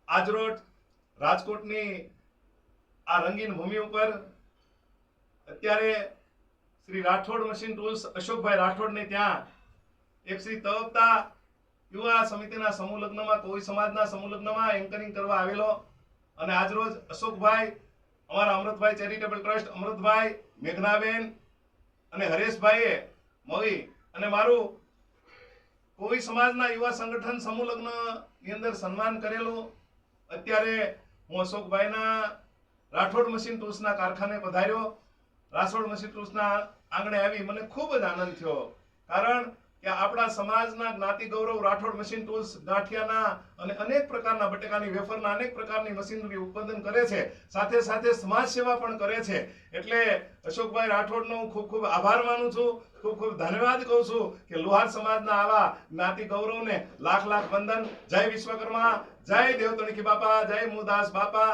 આજરોજ રાજકોટની આ રંગીન ભૂમિ ઉપર અત્યારે શ્રી રાઠોડ મશીન ટૂલ્સ અશોકભાઈ રાઠોડને ત્યાં એક શ્રી તવતા યુવા સમિતિના સમૂહ લગ્નમાં કોઈ સમાજના સમૂહ લગ્નમાં એન્કરિંગ કરવા આવેલો અને આજરોજ અશોકભાઈ, અમારા અમૃતભાઈ ચેરિટેબલ ટ્રસ્ટ, અમૃતભાઈ, મેઘનાબેન અને હરેશભાઈએ મળી અને મારું કોઈ સમાજના યુવા સંગઠન સમૂહ લગ્ન ની અંદર સન્માન કરેલું. અત્યારે હું અશોકભાઈના રાઠોડ મશીન ટૂલ્સના કારખાને પધાર્યો. રાઠોડ મશીન ટૂલ્સના આંગણે આવી મને ખૂબ જ આનંદ થયો, કારણ કે આપણા સમાજના જ્ઞાતિ ગૌરવ રાઠોડ મશીન ટૂલ્સ ગાંઠિયાના અને અનેક પ્રકારના બટેકાની વેફરના અનેક પ્રકારની મશીનરી ઉત્પાદન કરે છે, સાથે સાથે સમાજ સેવા પણ કરે છે. એટલે અશોકભાઈ રાઠોડનો હું ખૂબ ખૂબ આભાર માનું છું, ખૂબ ખૂબ ધન્યવાદ કહું છું કે લુહાર સમાજના આવા જ્ઞાતિ ગૌરવને લાખ લાખ વંદન. જય વિશ્વકર્મા, જય દેવતણકી બાપા, જય મુદાસ બાપા.